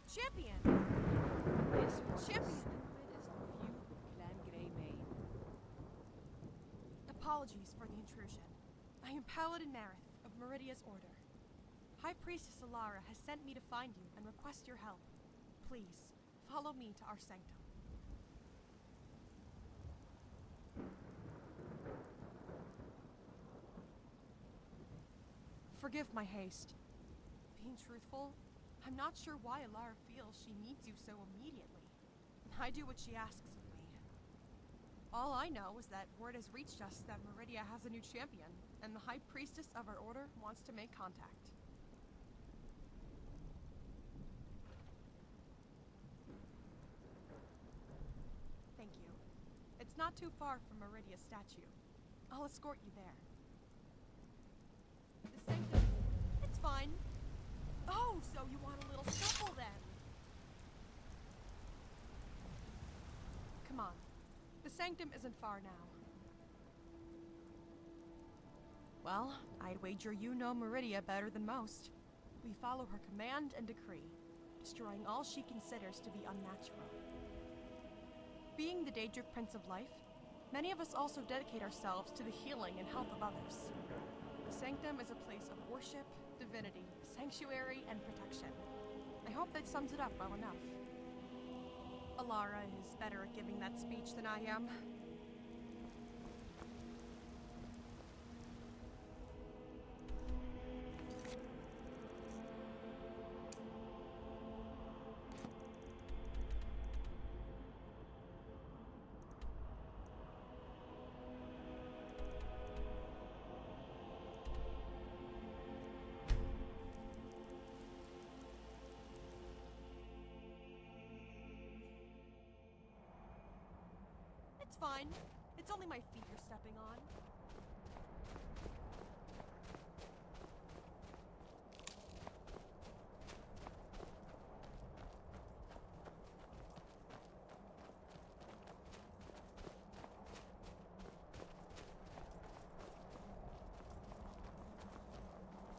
Champion! This was Champion! stupid as the feud with Clan Grey made. Apologies for the intrusion. I am Paladin Marith of Meridia's Order. High Priestess Alara has sent me to find you and request your help. Please, follow me to our sanctum. Forgive my haste. Being truthful, I'm not sure why Alara feels she needs you so immediately. I do what she asks of me. All I know is that word has reached us that Meridia has a new champion, and the High Priestess of our order wants to make contact. Thank you. It's not too far from Meridia's statue. I'll escort you there. The sanctum... It's fine. Oh, so you want a little shuffle then? Come on. The sanctum isn't far now. Well, I'd wager you know Meridia better than most. We follow her command and decree, destroying all she considers to be unnatural. Being the Daedric Prince of Life, many of us also dedicate ourselves to the healing and health of others. The sanctum is a place of worship, divinity, sanctuary, and protection. I hope that sums it up well enough. Alara is better at giving that speech than I am. It's fine. It's only my feet you're stepping on.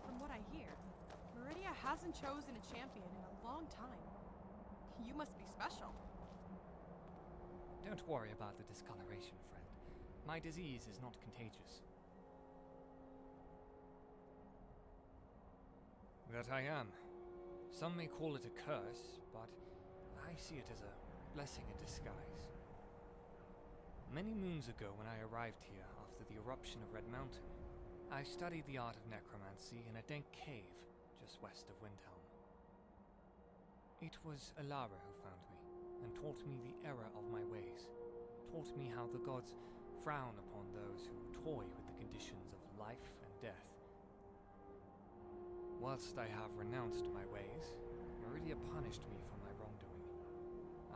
From what I hear, Meridia hasn't chosen a champion in a long time. You must be special. Don't worry about the discoloration, friend. My disease is not contagious. That I am. Some may call it a curse, but I see it as a blessing in disguise. Many moons ago, when I arrived here after the eruption of Red Mountain, I studied the art of necromancy in a dank cave just west of Windhelm. It was Alara who found me and taught me the error of my ways, taught me how the gods frown upon those who toy with the conditions of life and death. Whilst I have renounced my ways, Meridia punished me for my wrongdoing.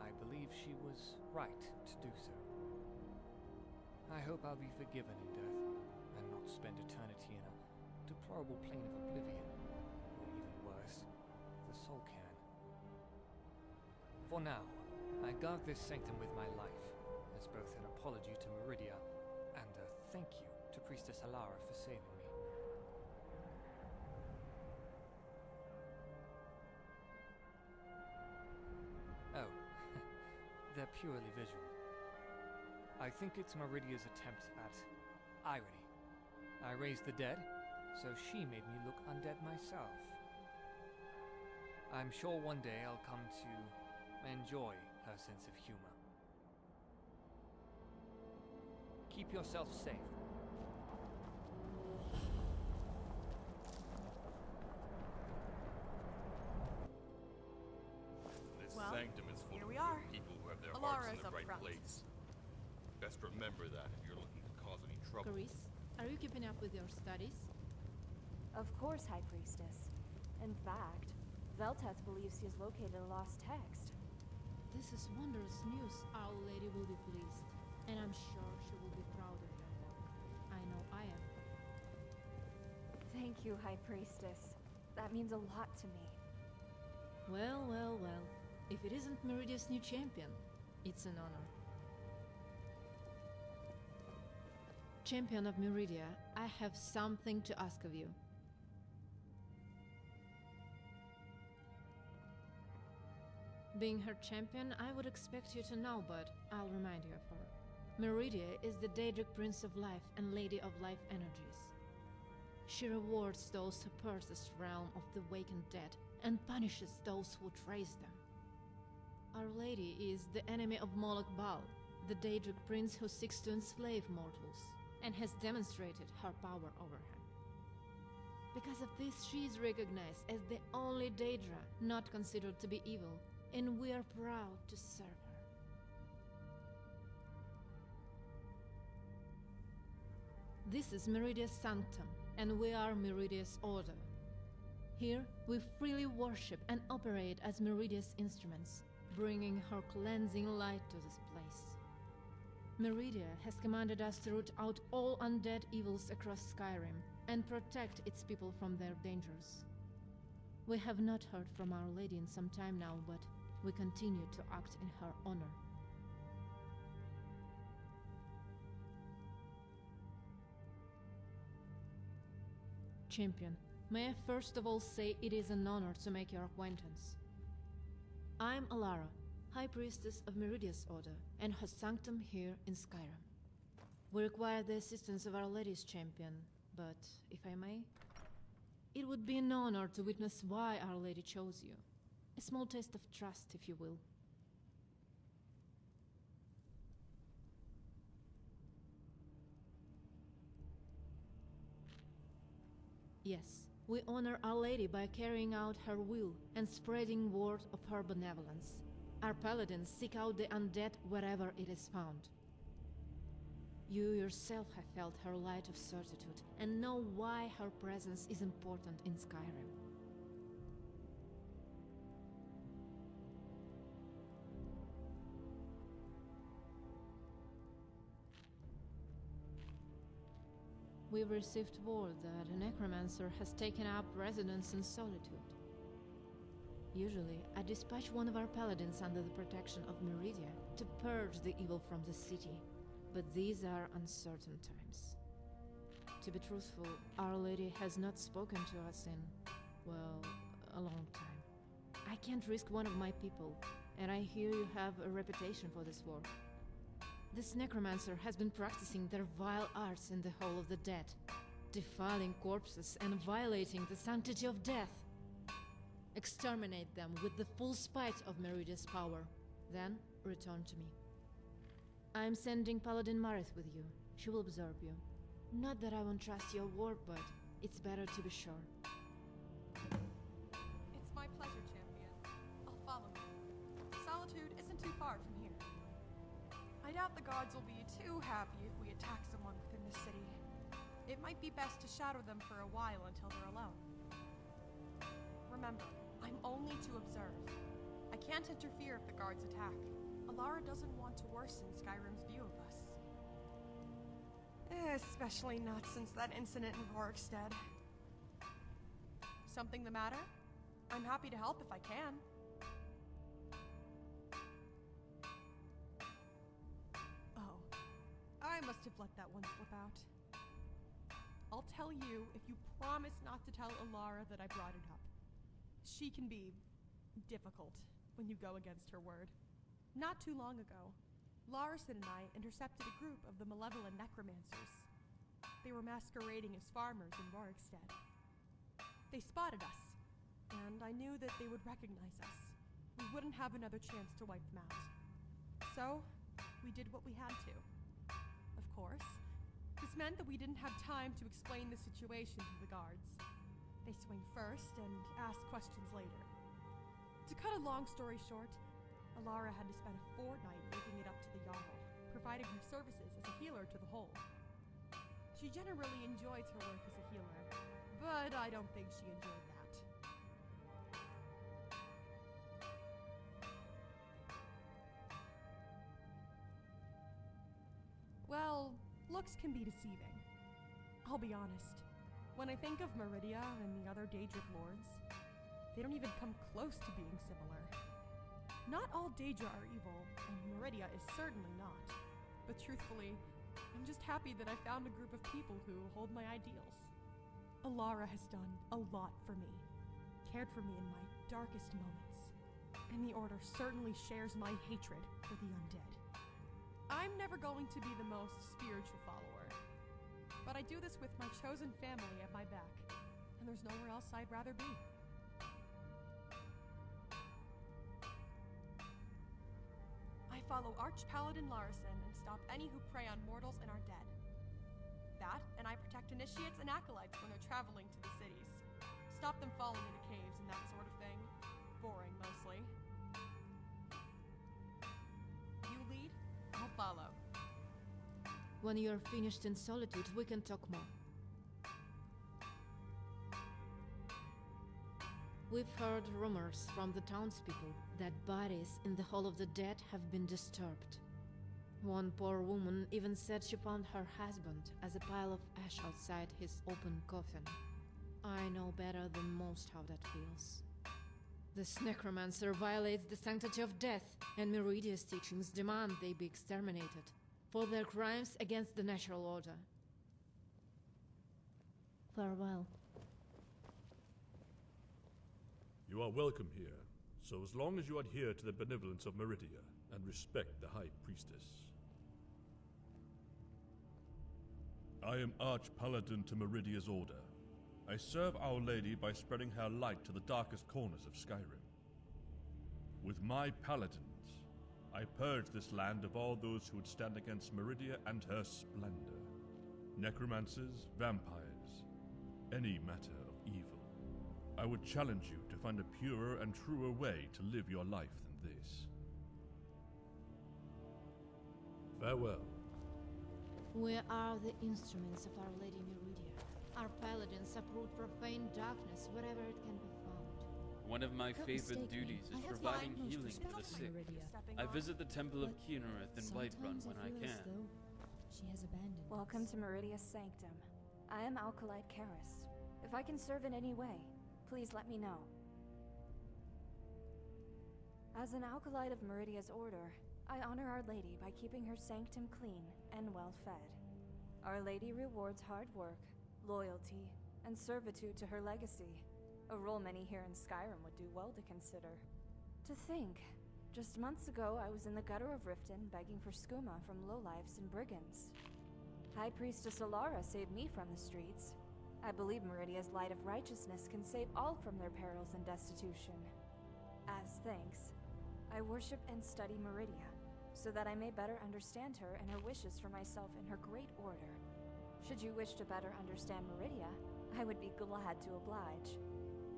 I believe she was right to do so. I hope I'll be forgiven in death, and not spend eternity in a deplorable plane of oblivion, or even worse, the soul can. For now, I guard this sanctum with my life, as both an apology to Meridia and a thank you to Priestess Alara for saving me. Oh, they're purely visual. I think it's Meridia's attempt at irony. I raised the dead, so she made me look undead myself. I'm sure one day I'll come to enjoy her sense of humor. Keep yourself safe. This Well, sanctum is full here of we good are. people who have their Alara hearts in is the up right front. place. Best remember that if you're looking to cause any trouble. Carice, are you keeping up with your studies? Of course, High Priestess. In fact, Velteth believes he has located a lost text. This is wondrous news. Our Lady will be pleased, and I'm sure she will be proud of your work. I know I am. Thank you, High Priestess. That means a lot to me. Well, well, well. If it isn't Meridia's new champion, it's an honor. Champion of Meridia, I have something to ask of you. Being her champion, I would expect you to know, but I'll remind you of her. Meridia is the Daedric Prince of Life and Lady of Life Energies. She rewards those who purge this realm of the wakened dead and punishes those who trace them. Our Lady is the enemy of Moloch Baal, the Daedric Prince who seeks to enslave mortals, and has demonstrated her power over him. Because of this, she is recognized as the only Daedra not considered to be evil, and we are proud to serve her. This is Meridia's sanctum, and we are Meridia's order. Here, we freely worship and operate as Meridia's instruments, bringing her cleansing light to this place. Meridia has commanded us to root out all undead evils across Skyrim and protect its people from their dangers. We have not heard from Our Lady in some time now, but we continue to act in her honor. Champion, may I first of all say it is an honor to make your acquaintance. I'm Alara, High Priestess of Meridia's Order, and her sanctum here in Skyrim. We require the assistance of Our Lady's champion, but if I may, it would be an honor to witness why Our Lady chose you. A small taste of trust, if you will. Yes, we honor Our Lady by carrying out her will and spreading word of her benevolence. Our paladins seek out the undead wherever it is found. You yourself have felt her light of certitude and know why her presence is important in Skyrim. We've received word that a necromancer has taken up residence in Solitude. Usually, I dispatch one of our paladins under the protection of Meridia to purge the evil from the city, but these are uncertain times. To be truthful, Our Lady has not spoken to us in, well, a long time. I can't risk one of my people, and I hear you have a reputation for this work. This necromancer has been practicing their vile arts in the Hall of the Dead, defiling corpses and violating the sanctity of death. Exterminate them with the full spite of Meridia's power, then return to me. I'm sending Paladin Marith with you. She will observe you. Not that I won't trust your word, but it's better to be sure. It's my pleasure, champion. I'll follow you. Solitude isn't too far from here. I doubt the gods will be too happy if we attack someone within the city. It might be best to shadow them for a while until they're alone. Remember, I'm only to observe. I can't interfere if the guards attack. Alara doesn't want to worsen Skyrim's view of us. Especially not since that incident in Rorikstead. Something the matter? I'm happy to help if I can. Oh, I must have let that one slip out. I'll tell you if you promise not to tell Alara that I brought it up. She can be difficult when you go against her word. Not too long ago, Larson and I intercepted a group of the malevolent necromancers. They were masquerading as farmers in Rorikstead. They spotted us, and I knew that they would recognize us. We wouldn't have another chance to wipe them out. So, we did what we had to. Of course, this meant that we didn't have time to explain the situation to the guards. They swing first and ask questions later. To cut a long story short, Alara had to spend a fortnight making it up to the Jarl, providing her services as a healer to the whole. She generally enjoys her work as a healer, but I don't think she enjoyed that. Well, looks can be deceiving. I'll be honest. When I think of Meridia and the other Daedric lords, they don't even come close to being similar. Not all Daedra are evil, and Meridia is certainly not. But truthfully, I'm just happy that I found a group of people who hold my ideals. Alara has done a lot for me, cared for me in my darkest moments, and the Order certainly shares my hatred for the undead. I'm never going to be the most spiritual follower, but I do this with my chosen family at my back, and there's nowhere else I'd rather be. I follow Arch-Paladin Larison and stop any who prey on mortals and our dead. That, and I protect initiates and acolytes when they're traveling to the cities. Stop them falling into caves and that sort of thing. Boring, mostly. You lead, I'll follow. When you're finished in Solitude, we can talk more. We've heard rumors from the townspeople that bodies in the Hall of the Dead have been disturbed. One poor woman even said she found her husband as a pile of ash outside his open coffin. I know better than most how that feels. This necromancer violates the sanctity of death, and Meridia's teachings demand they be exterminated for their crimes against the natural order. Farewell. You are welcome here, so as long as you adhere to the benevolence of Meridia and respect the High Priestess. I am Arch-Paladin to Meridia's order. I serve Our Lady by spreading her light to the darkest corners of Skyrim. With my paladins, I purge this land of all those who would stand against Meridia and her splendor. Necromancers, vampires, any matter of evil. I would challenge you to find a purer and truer way to live your life than this. Farewell. We are the instruments of Our Lady Meridia. Our paladins uproot profane darkness wherever it can be found. One of my Don't favorite mistake me. duties I is have providing the utmost healing respect to the for sick. Meridia. Stepping I off. visit the Temple of But Kynareth in Whiterun sometimes when I feel as can. though she has abandoned Welcome us. to Meridia's Sanctum. I am Alkalite Karis. If I can serve in any way, please let me know. As an Alkalite of Meridia's order, I honor Our Lady by keeping her sanctum clean and well-fed. Our Lady rewards hard work, loyalty, and servitude to her legacy, a role many here in Skyrim would do well to consider. To think, just months ago I was in the gutter of Riften begging for skooma from lowlifes and brigands. High Priestess Alara saved me from the streets. I believe Meridia's light of righteousness can save all from their perils and destitution. As thanks, I worship and study Meridia, so that I may better understand her and her wishes for myself in her great order. Should you wish to better understand Meridia, I would be glad to oblige.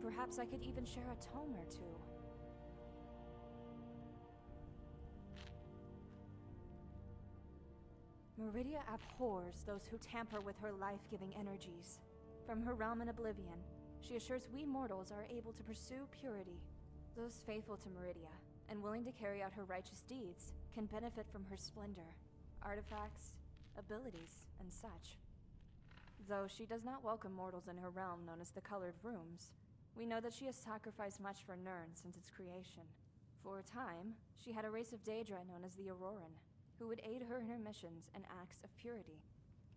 Perhaps I could even share a tome or two. Meridia abhors those who tamper with her life-giving energies. From her realm in oblivion, she assures we mortals are able to pursue purity. Those faithful to Meridia, and willing to carry out her righteous deeds, can benefit from her splendor, artifacts, abilities, and such. Though she does not welcome mortals in her realm known as the Colored Rooms, we know that she has sacrificed much for Nirn since its creation. For a time, she had a race of Daedra known as the Auroran, who would aid her in her missions and acts of purity.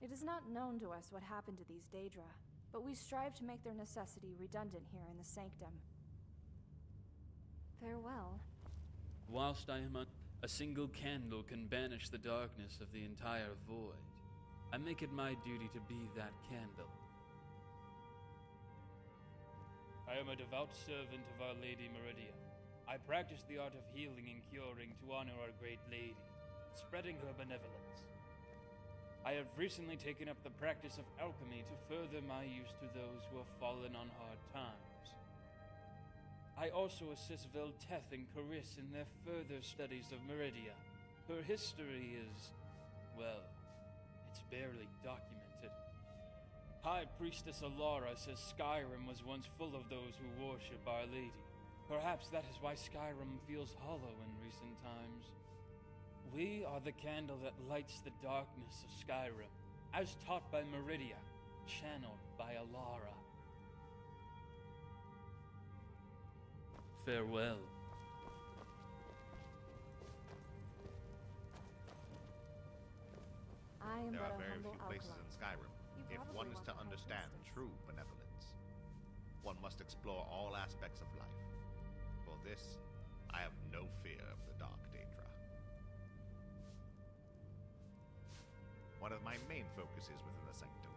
It is not known to us what happened to these Daedra, but we strive to make their necessity redundant here in the Sanctum. Farewell. Whilst I am a single candle can banish the darkness of the entire void. I make it my duty to be that candle. I am a devout servant of Our Lady Meridia. I practice the art of healing and curing to honor our great lady, spreading her benevolence. I have recently taken up the practice of alchemy to further my use to those who have fallen on hard times. I also assist Velteth and Caris in their further studies of Meridia. Her history is, well, it's barely documented. High Priestess Alara says Skyrim was once full of those who worship Our Lady. Perhaps that is why Skyrim feels hollow in recent times. We are the candle that lights the darkness of Skyrim, as taught by Meridia, channeled by Alara. Farewell. I am There but are a very humble few places in alkalite. Skyrim. You If probably one is want to the High understand Priestess. true benevolence, one must explore all aspects of life. For this, I have no fear of the dark, Daedra. One of my main focuses within the Sanctum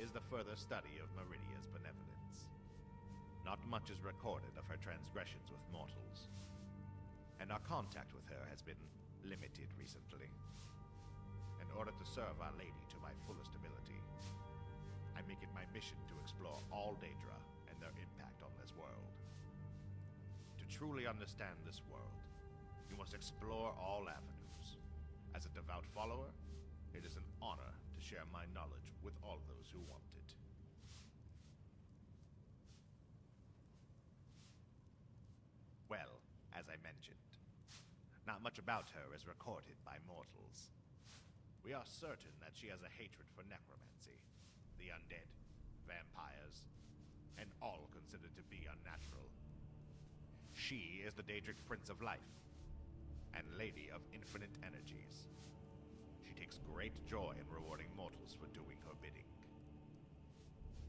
is the further study of Meridia's benevolence. Not much is recorded of her transgressions with mortals, and our contact with her has been limited recently. In order to serve Our Lady to my fullest ability, I make it my mission to explore all Daedra and their impact on this world. To truly understand this world, you must explore all avenues. As a devout follower, it is an honor to share my knowledge with all those who want it. Well, as I mentioned, not much about her is recorded by mortals. We are certain that she has a hatred for necromancy, the undead, vampires, and all considered to be unnatural. She is the Daedric Prince of Life, and Lady of Infinite Energies. She takes great joy in rewarding mortals for doing her bidding.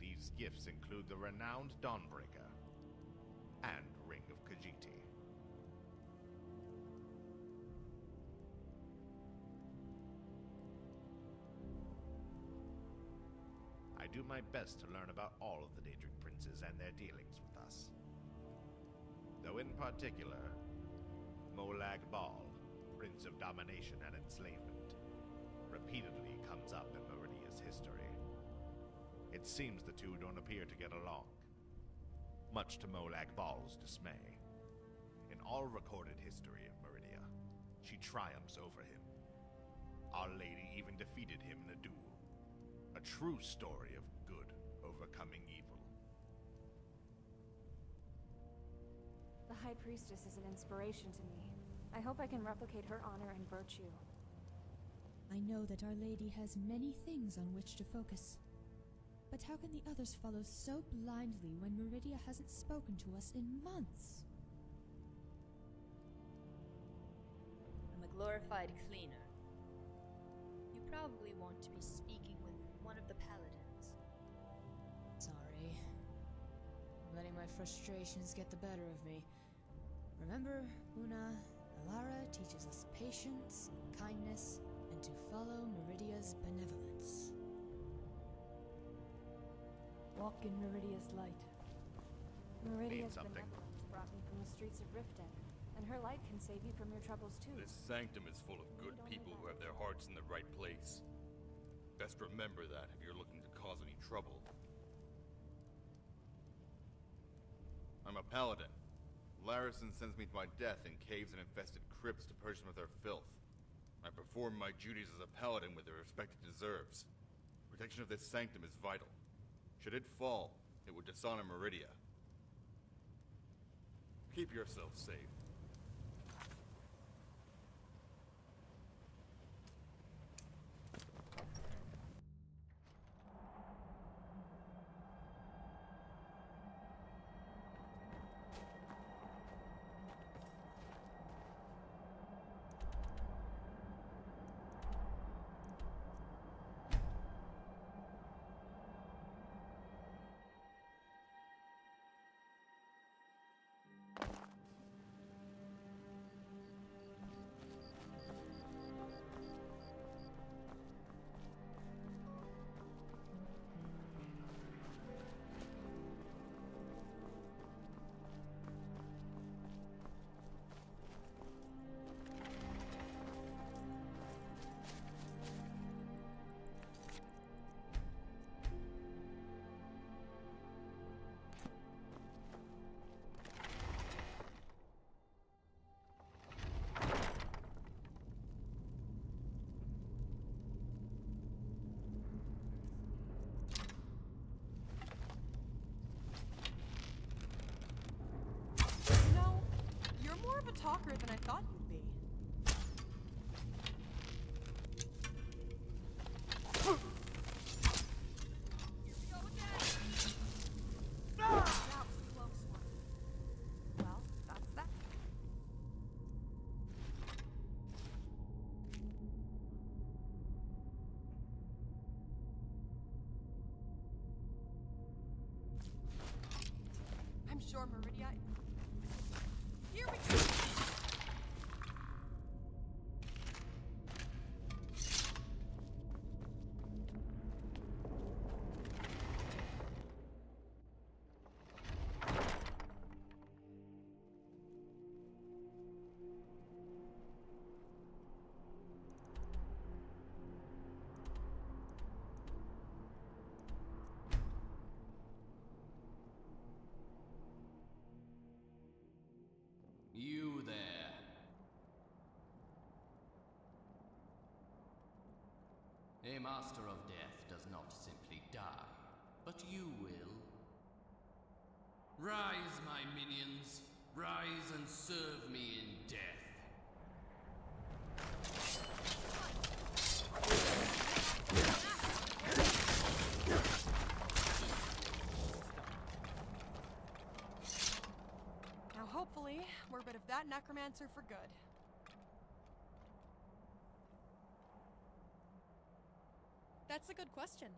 These gifts include the renowned Dawnbreaker and Ring of Khajiit. I do my best to learn about all of the Daedric princes and their dealings with us. Though in particular, Molag Bal, Prince of Domination and Enslavement, repeatedly comes up in Meridia's history. It seems the two don't appear to get along, much to Molag Bal's dismay. In all recorded history of Meridia, she triumphs over him. Our Lady even defeated him in a duel. A true story of good overcoming evil. The High Priestess is an inspiration to me. I hope I can replicate her honor and virtue. I know that Our Lady has many things on which to focus. But how can the others follow so blindly when Meridia hasn't spoken to us in months? I'm a glorified cleaner. You probably want to be speaking with one of the paladins. Sorry. I'm letting my frustrations get the better of me. Remember, Una, Alara teaches us patience, kindness, and to follow Meridia's benevolence. Walk in Meridia's light. Meridia's something. benevolence brought me from the streets of Riften, and her light can save you from your troubles too. This sanctum is full of good people who have their hearts in the right place. Best remember that if you're looking to cause any trouble. I'm a paladin. Larison sends me to my death in caves and infested crypts to purge them of their filth. I perform my duties as a paladin with the respect it deserves. Protection of this sanctum is vital. Should it fall, it would dishonor Meridia. Keep yourself safe. You know, you're more of a talker than I thought you'd be. Here we go again! That was a close one. Well, that's that. I'm sure Meridia... Here we go! You there. A master of death does not simply die, but you will. Rise, my minions. Rise and serve me in death. Now hopefully, we're rid of that necromancer for good. That's a good question.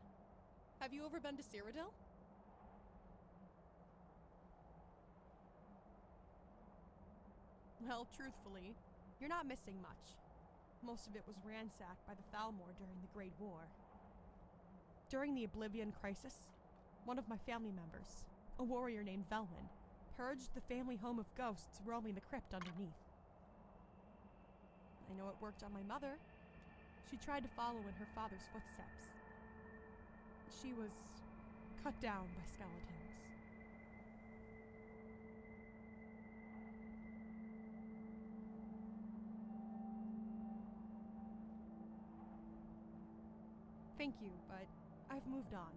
Have you ever been to Cyrodiil? Well, truthfully, you're not missing much. Most of it was ransacked by the Thalmor during the Great War. During the Oblivion Crisis, one of my family members, a warrior named Velman, purged the family home of ghosts roaming the crypt underneath. I know it worked on my mother. She tried to follow in her father's footsteps. She was cut down by skeletons. Thank you, but I've moved on.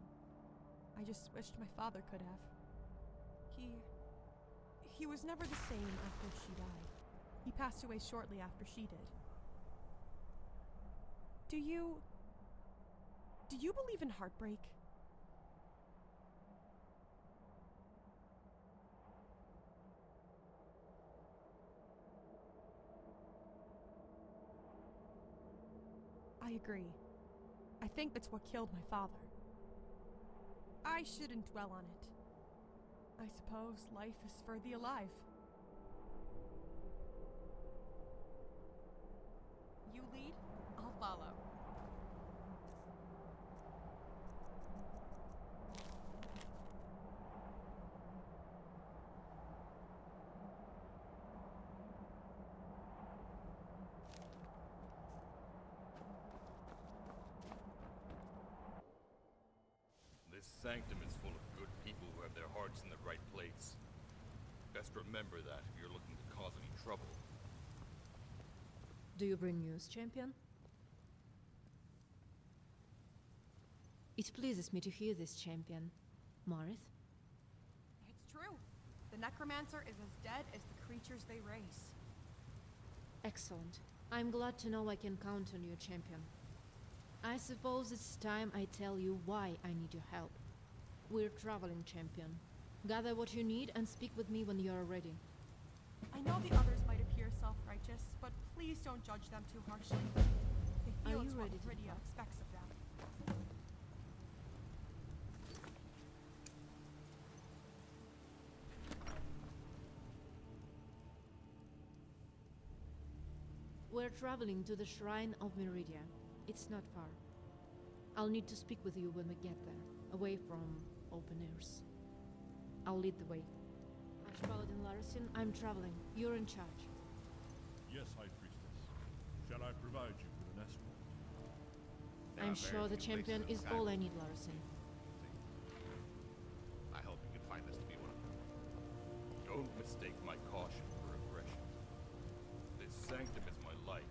I just wished my father could have. He was never the same after she died. He passed away shortly after she did. Do you believe in heartbreak? I agree. I think that's what killed my father. I shouldn't dwell on it. I suppose life is for the alive. You lead, I'll follow. This sanctum is full of good people who have their hearts in the right place. Best remember that if you're looking to cause any trouble. Do you bring news, champion? It pleases me to hear this, champion. Marith? It's true. The necromancer is as dead as the creatures they raise. Excellent. I'm glad to know I can count on you, champion. I suppose it's time I tell you why I need your help. We're traveling, champion. Gather what you need and speak with me when you're ready. I know the others might appear self-righteous, but please don't judge them too harshly. They feel Are it's you what ready to Meridia depart? expects of them. We're traveling to the Shrine of Meridia. It's not far. I'll need to speak with you when we get there, away from open airs. I'll lead the way. Archpaladin Larison, I'm traveling. You're in charge. Yes, High Priestess. Shall I provide you with an escort? There I'm are very sure the few champion places is in all I Skyrim. need, Larison. I hope you can find this to be one of them. Don't mistake my caution for aggression. This sanctum is my life.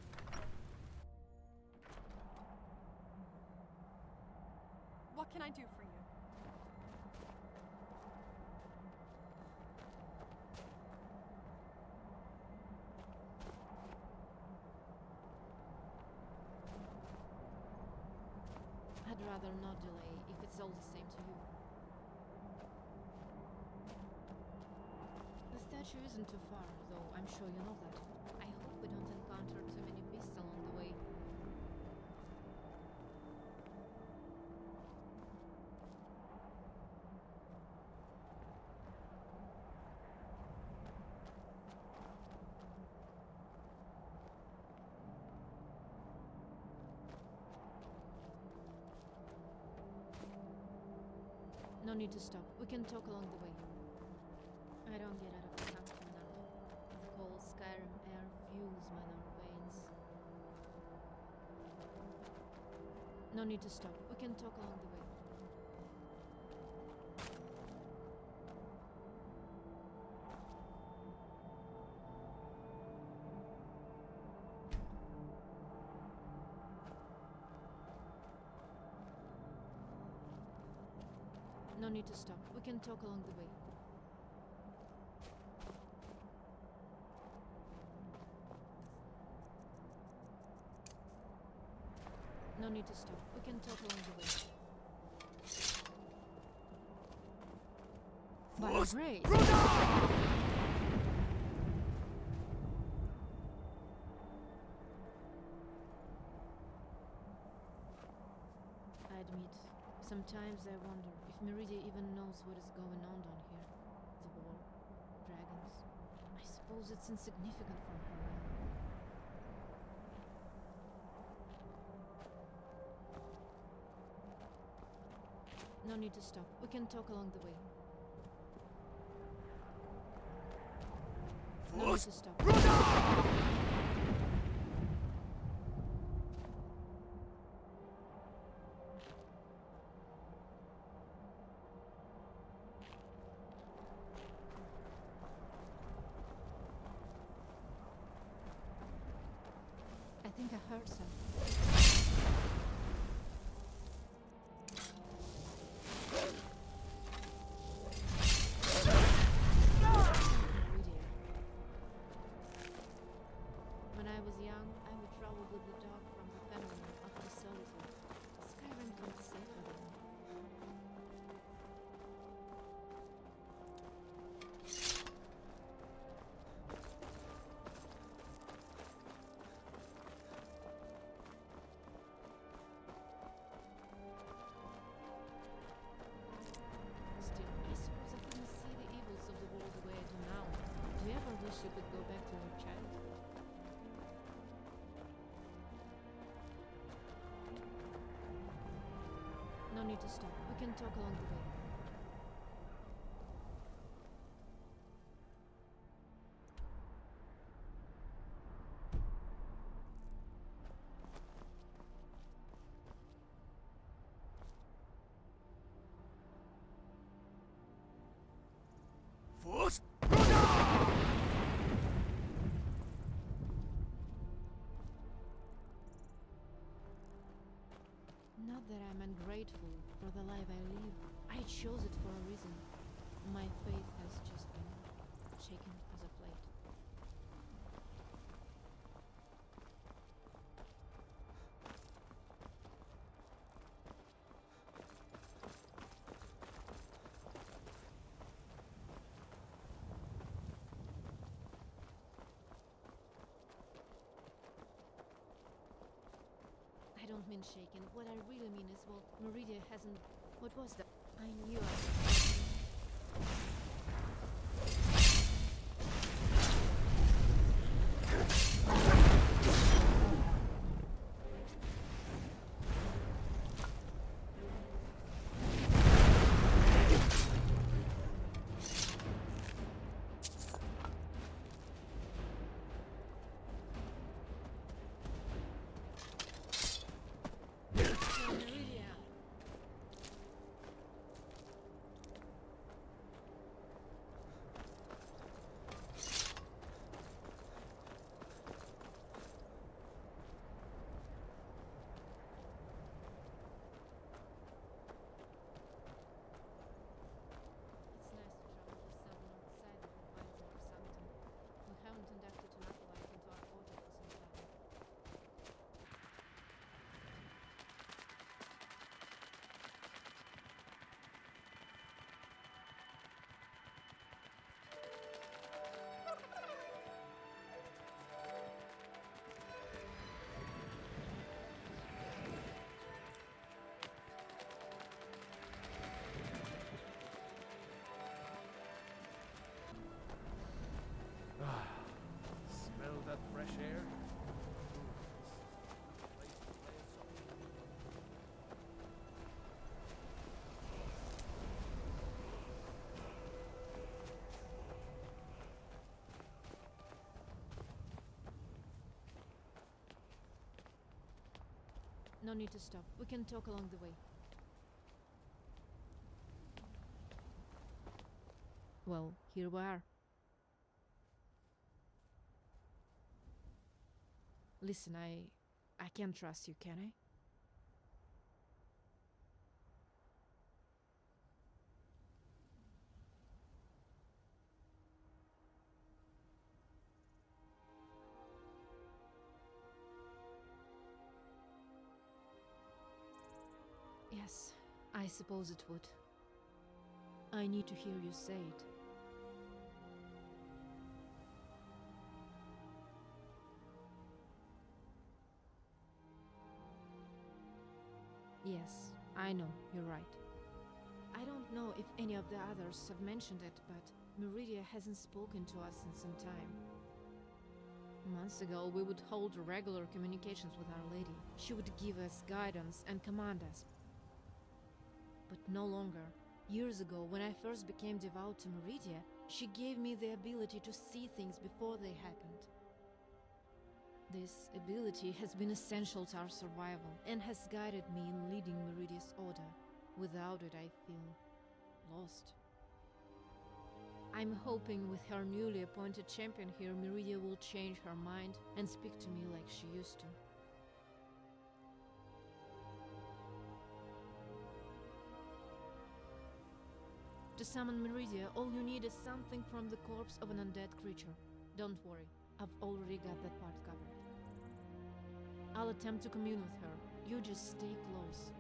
What can I do for you? I'd rather not delay if it's all the same to you. The statue isn't too far, though I'm sure you know that. I hope we don't encounter too many beasts along the way. No need to stop. We can talk along the way. I don't get out of the camp for now. The cold Skyrim air fuels my narrow veins. No need to stop. We can talk along the way. No need to stop. We can talk along the way. No need to stop. We can talk along the way. By grace! I admit, sometimes I wonder if Meridia even knows what is going on down here. The war, dragons. I suppose it's insignificant from her realm. No need to stop. We can talk along the way. No need to stop. I think I heard something. When I was young, I would travel with the dog from the family up to Solitude. Skyrim felt safer than me. Still, I suppose I couldn't see the evils of the world the way I do now. Do you ever wish you could go back to your childhood? No need to stop. We can talk along the way. Not that I'm ungrateful for the life I live. I chose it for a reason. My faith has just been shaken as of late. I don't mean shaken. What I really mean is, well, Meridia hasn't... What was that? I knew I... Meridia! No need to stop. We can talk along the way. Well, here we are. Listen, I can't trust you, can I? Yes, I suppose it would. I need to hear you say it. Yes, I know, you're right. I don't know if any of the others have mentioned it, but Meridia hasn't spoken to us in some time. Months ago, we would hold regular communications with Our Lady. She would give us guidance and command us. But no longer. Years ago, when I first became devout to Meridia, she gave me the ability to see things before they happened. This ability has been essential to our survival and has guided me in leading Meridia's order. Without it, I feel lost. I'm hoping with her newly appointed champion here, Meridia will change her mind and speak to me like she used to. To summon Meridia, all you need is something from the corpse of an undead creature. Don't worry, I've already got that part covered. I'll attempt to commune with her. You just stay close.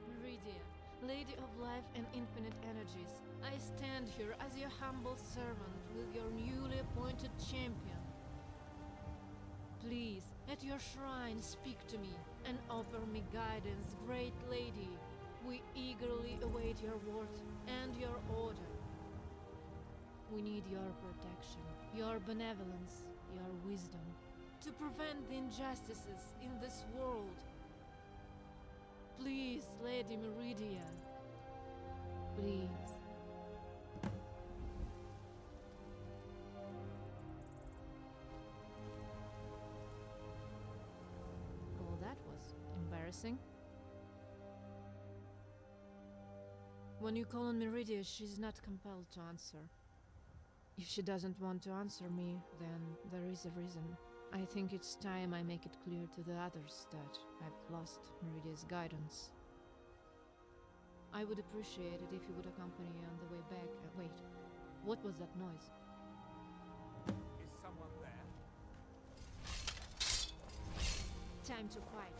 Meridia, Lady of Life and Infinite Energies, I stand here as your humble servant with your newly appointed champion. Please, at your shrine, speak to me and offer me guidance, great lady. We eagerly await your word and your order. We need your protection, your benevolence, your wisdom, to prevent the injustices in this world. Please, Lady Meridia. Please. Well, that was embarrassing. When you call on Meridia, she's not compelled to answer. If she doesn't want to answer me, then there is a reason. I think it's time I make it clear to the others that I've lost Meridia's guidance. I would appreciate it if you would accompany me on the way back. Wait, what was that noise? Is someone there? Time to fight.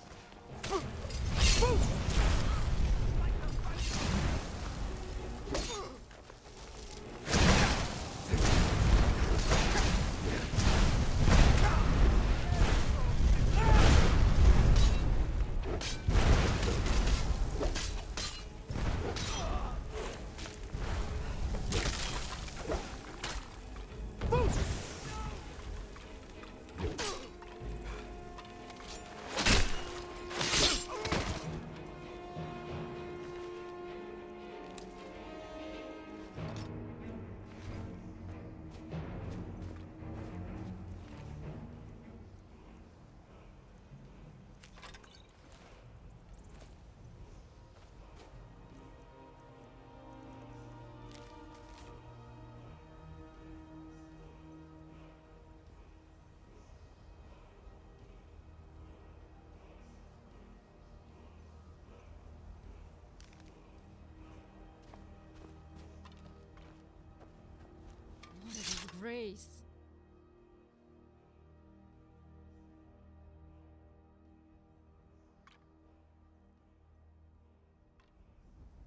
What a disgrace.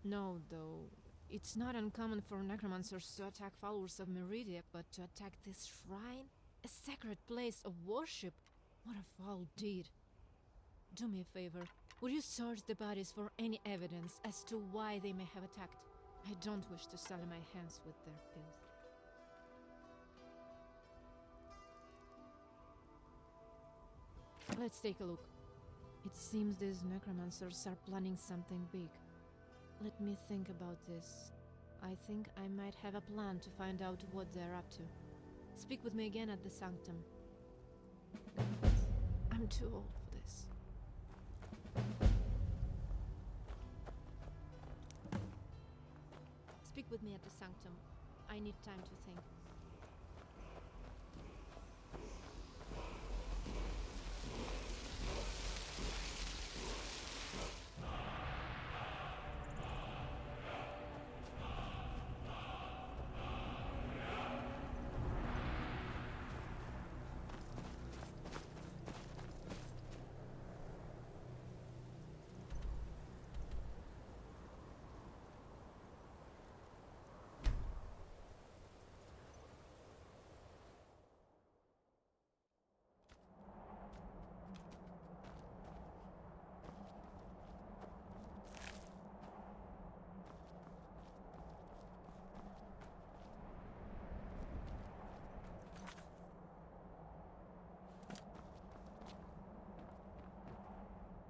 No, though, it's not uncommon for necromancers to attack followers of Meridia, but to attack this shrine? A sacred place of worship? What a foul deed. Do me a favor. Would you search the bodies for any evidence as to why they may have attacked? I don't wish to sully my hands with their filth. Let's take a look. It seems these necromancers are planning something big. Let me think about this. I think I might have a plan to find out what they're up to. Speak with me again at the sanctum. I'm too old for this. speak with me at the sanctum. I need time to think.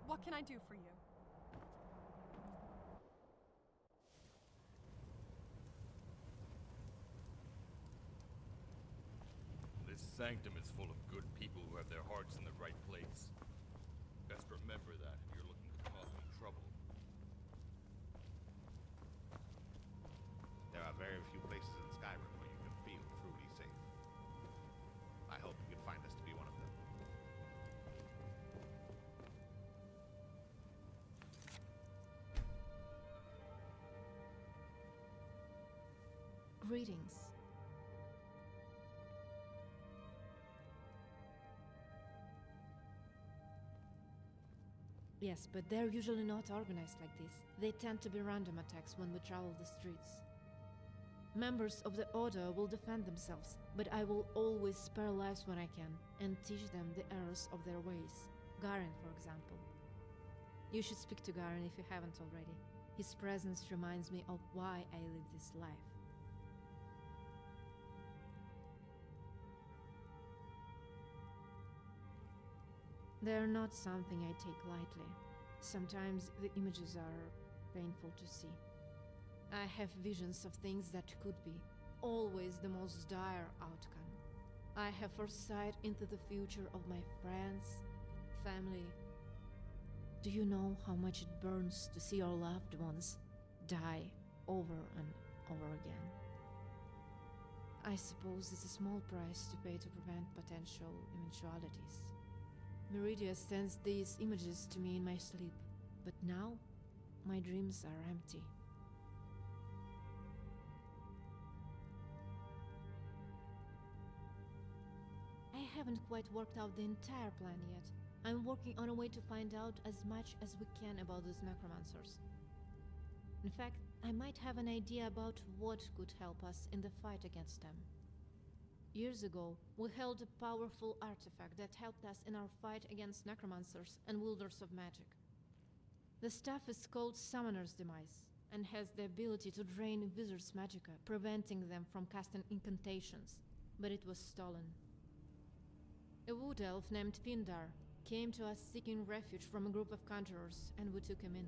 What can I do for you? This sanctum is full of good people who have their hearts in the right place. Best remember that if you're looking to cause me trouble. There are very few places in Skyrim where you can feel truly safe. I hope you can find this to be one of them. Greetings. Yes, but they're usually not organized like this. They tend to be random attacks when we travel the streets. Members of the Order will defend themselves, but I will always spare lives when I can, and teach them the errors of their ways. Garen, for example. You should speak to Garen if you haven't already. His presence reminds me of why I live this life. They're not something I take lightly. Sometimes the images are painful to see. I have visions of things that could be, always the most dire outcome. I have foresight into the future of my friends, family. Do you know how much it burns to see your loved ones die over and over again? I suppose it's a small price to pay to prevent potential eventualities. Meridia sends these images to me in my sleep, but now my dreams are empty. I haven't quite worked out the entire plan yet. I'm working on a way to find out as much as we can about those necromancers. In fact, I might have an idea about what could help us in the fight against them. Years ago, we held a powerful artifact that helped us in our fight against necromancers and wielders of magic. The stuff is called Summoner's Demise, and has the ability to drain wizards' magicka, preventing them from casting incantations, but it was stolen. A wood elf named Findar came to us seeking refuge from a group of conjurers, and we took him in.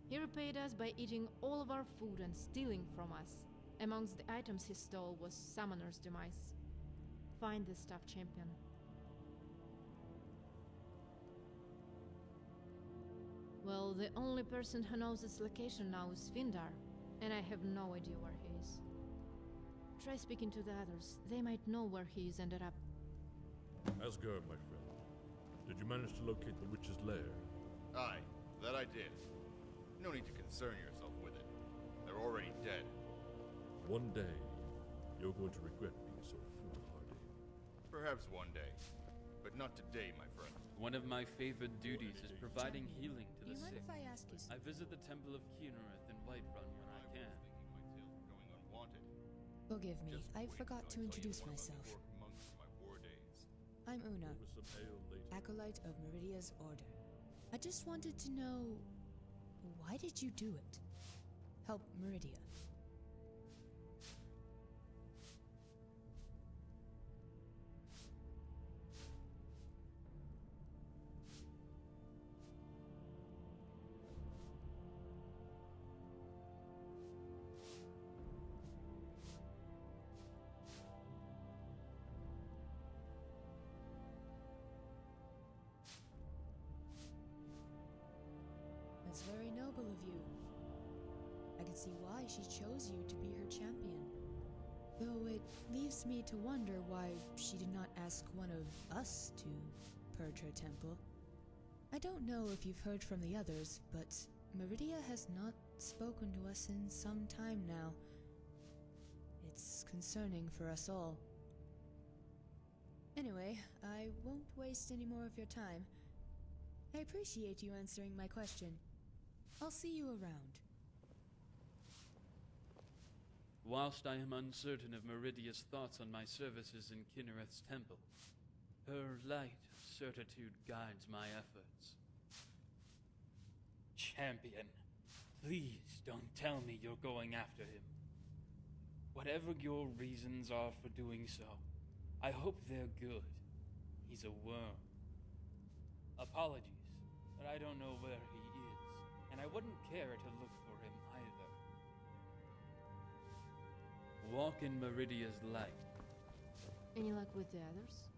He repaid us by eating all of our food and stealing from us. Amongst the items he stole was Summoner's Demise. Find the stuff, champion. Well, the only person who knows its location now is Findar, and I have no idea where he is. Try speaking to the others. They might know where he's ended up. Asgard, my friend. Did you manage to locate the witch's lair? Aye, that I did. No need to concern yourself with it. They're already dead. One day, you're going to regret being so foolhardy. Perhaps one day. But not today, my friend. One of my favorite duties is providing healing to Do the you mind sick. if I ask you I something? visit the Temple of Kynareth in Whiterun when I can. Thinking my tales were going unwanted. Forgive me, Just I wait forgot till to I tell you introduce one about the myself. orc monks from my war days. I'm Una, Over some ale later. acolyte of Meridia's order. I just wanted to know, why did you do it? Help Meridia. That's very noble of you. I can see why she chose you to be her champion. Though it leaves me to wonder why she did not ask one of us to purge her temple. I don't know if you've heard from the others, but Meridia has not spoken to us in some time now. It's concerning for us all. Anyway, I won't waste any more of your time. I appreciate you answering my question. I'll see you around. Whilst I am uncertain of Meridia's thoughts on my services in Kinnereth's temple, her light of certitude guides my efforts. Champion, please don't tell me you're going after him. Whatever your reasons are for doing so, I hope they're good. He's a worm. Apologies, but I don't know where he is, and I wouldn't care to look for him either. Walk in Meridia's light. Any luck with the others?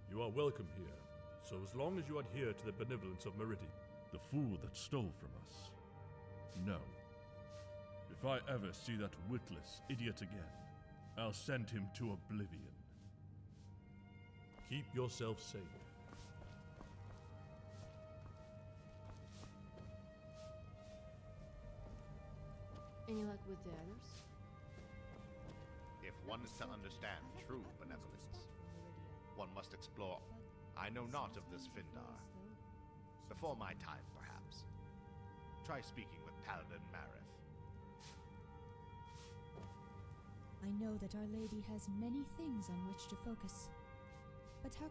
You are welcome here, so as long as you adhere to the benevolence of Meridia, the fool that stole from us. No. If I ever see that witless idiot again, I'll send him to oblivion. Keep yourself safe. Any luck with the others? If one is to understand true benevolence, one must explore. I know not of this Findar. Before my time, perhaps. Try speaking with Paladin Marith. I know that Our Lady has many things on which to focus. But how...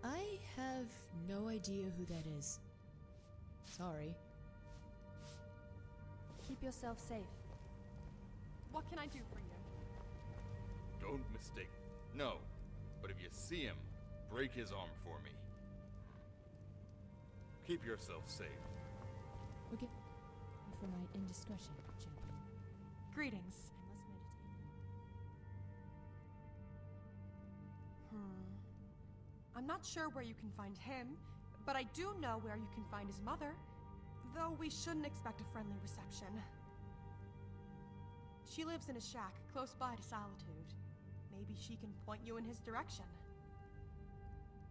I have no idea who that is. Sorry. Keep yourself safe. What can I do for you? Don't mistake. No, but if you see him, break his arm for me. Keep yourself safe. Forgive me for my indiscretion, champion. Greetings. I must meditate now. I'm not sure where you can find him, but I do know where you can find his mother. Though we shouldn't expect a friendly reception. She lives in a shack close by to Solitude. Maybe she can point you in his direction.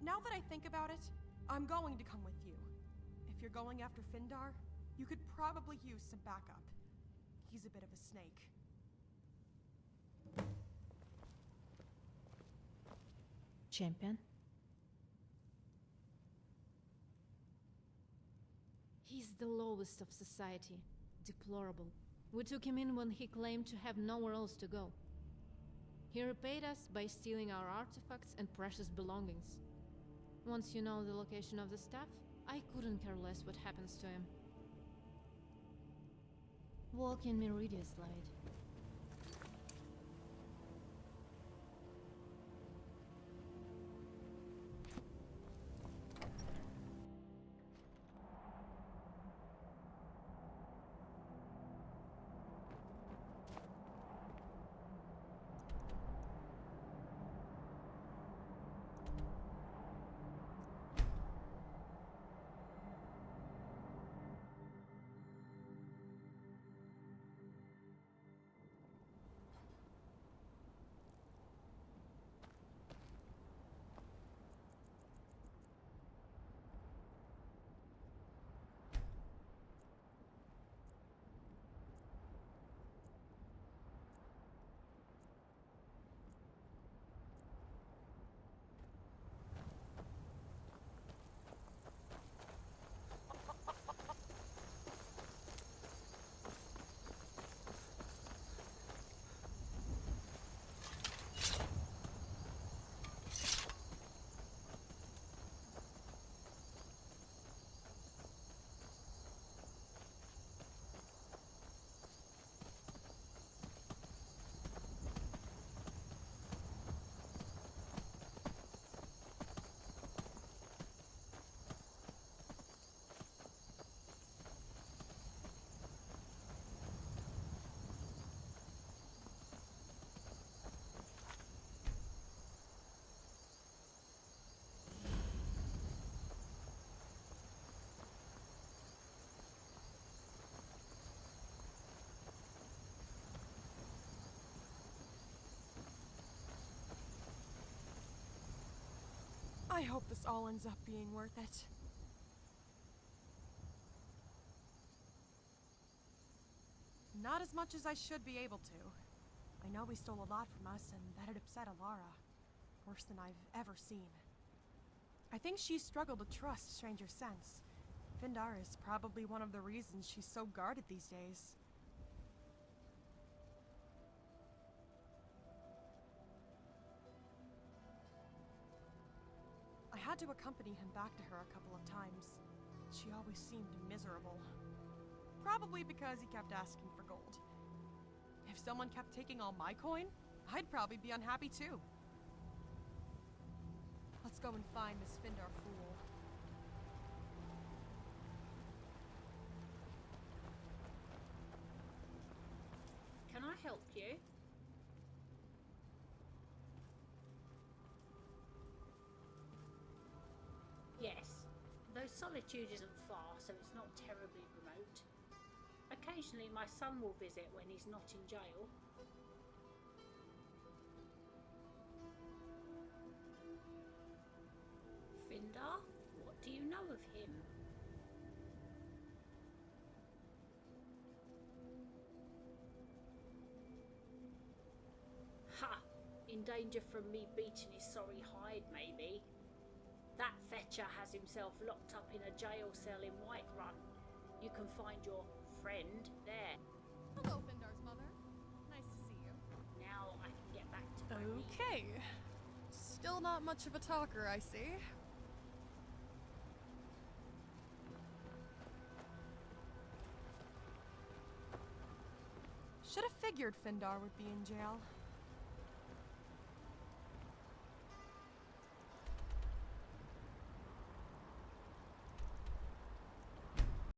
Now that I think about it, I'm going to come with you. If you're going after Findar, you could probably use some backup. He's a bit of a snake. Champion? He's the lowest of society. Deplorable. We took him in when he claimed to have nowhere else to go. He repaid us by stealing our artifacts and precious belongings. Once you know the location of the staff, I couldn't care less what happens to him. Walk in Meridia's light. I hope this all ends up being worth it. Not as much as I should be able to. I know he stole a lot from us and that it upset Alara. Worse than I've ever seen. I think she's struggled to trust Stranger Sense. Findar is probably one of the reasons she's so guarded these days. I had to accompany him back to her a couple of times. She always seemed miserable. Probably because he kept asking for gold. If someone kept taking all my coin, I'd probably be unhappy too. Let's go and find this Findar fool. Can I help you? Yes, though Solitude isn't far, so it's not terribly remote. Occasionally my son will visit when he's not in jail. Findar, what do you know of him? Ha! In danger from me beating his sorry hide, maybe. That fetcher has himself locked up in a jail cell in Whiterun. You can find your friend there. Hello, Findar's mother. Nice to see you. Now I can get back to my Okay. Still not much of a talker, I see. Should have figured Findar would be in jail.